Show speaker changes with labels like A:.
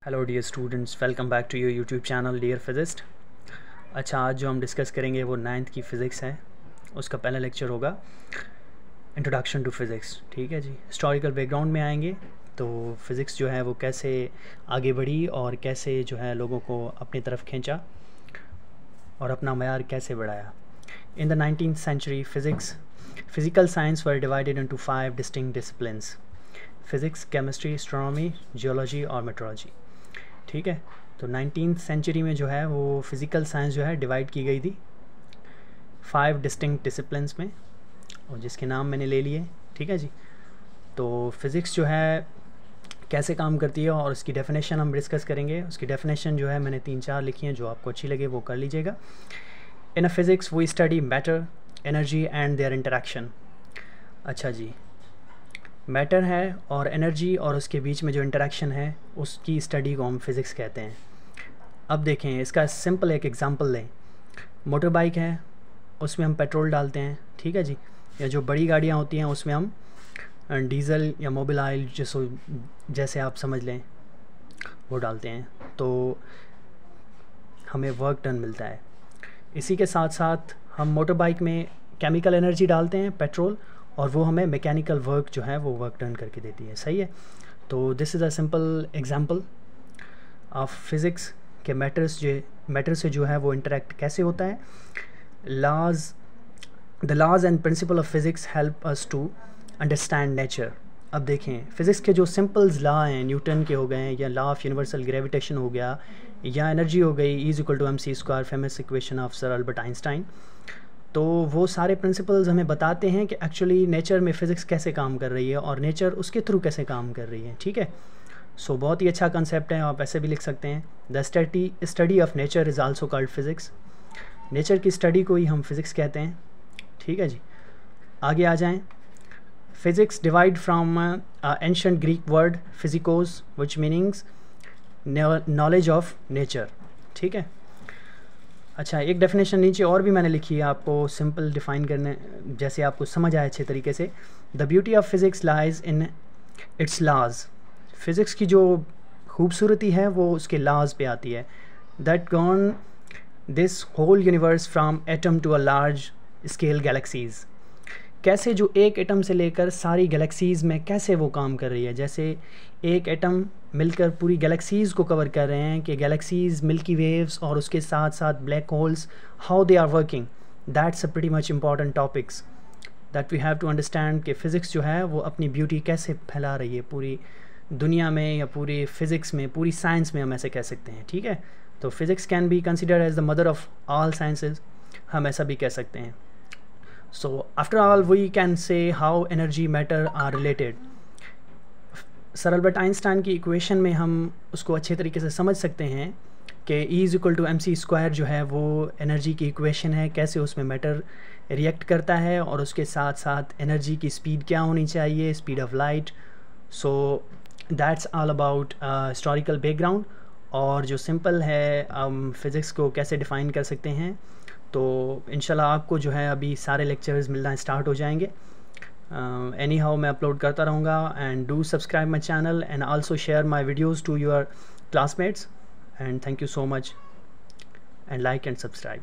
A: Hello dear students, welcome back to your YouTube channel dear physicist. अच्छा, आज जो हम डिस्कस करेंगे वो 9th की फ़िज़िक्स है। उसका पहला लेक्चर होगा इंट्रोडक्शन टू फ़िज़िक्स। ठीक है जी। हिस्टोरिकल बैकग्राउंड में आएंगे तो फ़िज़िक्स जो है वो कैसे आगे बढ़ी और कैसे जो है लोगों को अपनी तरफ खींचा और अपना मयार कैसे बढ़ाया। In the 19th century physical science were divided into 5 distinct disciplines: physics, chemistry, astronomy, geology और मेट्रोलॉजी। ठीक है। तो 19th सेंचुरी में जो है वो फिज़िकल साइंस जो है डिवाइड की गई थी 5 डिस्टिंक्ट डिसिप्लिन्स में, और जिसके नाम मैंने ले लिए। ठीक है जी। तो फिज़िक्स जो है कैसे काम करती है और उसकी डेफिनेशन हम डिस्कस करेंगे। उसकी डेफिनेशन जो है मैंने 3-4 लिखी हैं, जो आपको अच्छी लगे वो कर लीजिएगा। In a physics we study matter, energy and their interaction. अच्छा जी, मैटर है और एनर्जी और उसके बीच में जो इंटरेक्शन है उसकी स्टडी को हम फिज़िक्स कहते हैं। अब देखें, इसका सिंपल एक एग्जांपल लें। मोटर बाइक है, उसमें हम पेट्रोल डालते हैं। ठीक है जी। या जो बड़ी गाड़ियाँ होती हैं उसमें हम डीज़ल या मोबिल ऑयल जैसे आप समझ लें वो डालते हैं, तो हमें वर्क डन मिलता है। इसी के साथ साथ हम मोटर बाइक में केमिकल एनर्जी डालते हैं, पेट्रोल, और वो हमें मैकेनिकल वर्क जो है वो वर्क डन करके देती है। सही है। तो this is a simple example of physics के मैटर से जो है वो इंटरेक्ट कैसे होता है। The laws and principle of physics help us to understand nature. अब देखें, फ़िज़िक्स के जो सिंपल्स लॉ हैं, न्यूटन के हो गए, या लॉ ऑफ यूनिवर्सल ग्रेविटेशन हो गया, या एनर्जी हो गई E=mc², famous equation of sir Albert Einstein, तो वो सारे प्रिंसिपल्स हमें बताते हैं कि एक्चुअली नेचर में फ़िज़िक्स कैसे काम कर रही है और नेचर उसके थ्रू कैसे काम कर रही है। ठीक है। सो बहुत ही अच्छा कंसेप्ट है, आप ऐसे भी लिख सकते हैं, the study of nature is also called physics. Nature की स्टडी को ही हम फिज़िक्स कहते हैं। ठीक है जी। आगे आ जाएं। Physics divide from ancient Greek word physikos which meanings knowledge of nature. ठीक है। अच्छा, एक डेफिनेशन नीचे और भी मैंने लिखी है आपको सिंपल डिफ़ाइन करने, जैसे आपको समझ आए अच्छे तरीके से। The beauty of physics lies in its laws. Physics की जो खूबसूरती है वो उसके लॉज पे आती है। That govern this whole universe from atom to a large scale galaxies. कैसे जो एक एटम से लेकर सारी गैलेक्सीज़ में कैसे वो काम कर रही है, जैसे एक एटम मिलकर पूरी गैलेक्सीज़ को कवर कर रहे हैं, कि गैलेक्सीज़, मिल्की वेव्स और उसके साथ साथ black holes, how they are working. That's a pretty much important topics that we have to understand कि फ़िज़िक्स जो है वो अपनी ब्यूटी कैसे फैला रही है पूरी दुनिया में, या पूरी फ़िज़िक्स में, पूरी साइंस में हम ऐसे कह सकते हैं। ठीक है। तो physics can be considered as the mother of all sciences, हम ऐसा भी कह सकते हैं। So after all, we can say how energy matter are related. Sir Albert Einstein की इक्वेशन में हम उसको अच्छे तरीके से समझ सकते हैं कि E=mc² जो है वो एनर्जी की इक्वेशन है, कैसे उसमें मैटर रिएक्ट करता है और उसके साथ साथ एनर्जी की स्पीड क्या होनी चाहिए, speed of light. So that's all about historical background, और जो सिंपल है हम फिज़िक्स को कैसे डिफ़ाइन कर सकते हैं। तो इंशाल्लाह आपको जो है अभी सारे लेक्चर्स मिलना स्टार्ट हो जाएंगे। एनी हाउ मैं अपलोड करता रहूँगा। And do subscribe my channel and also share my videos to your classmates, and thank you so much, and like and subscribe.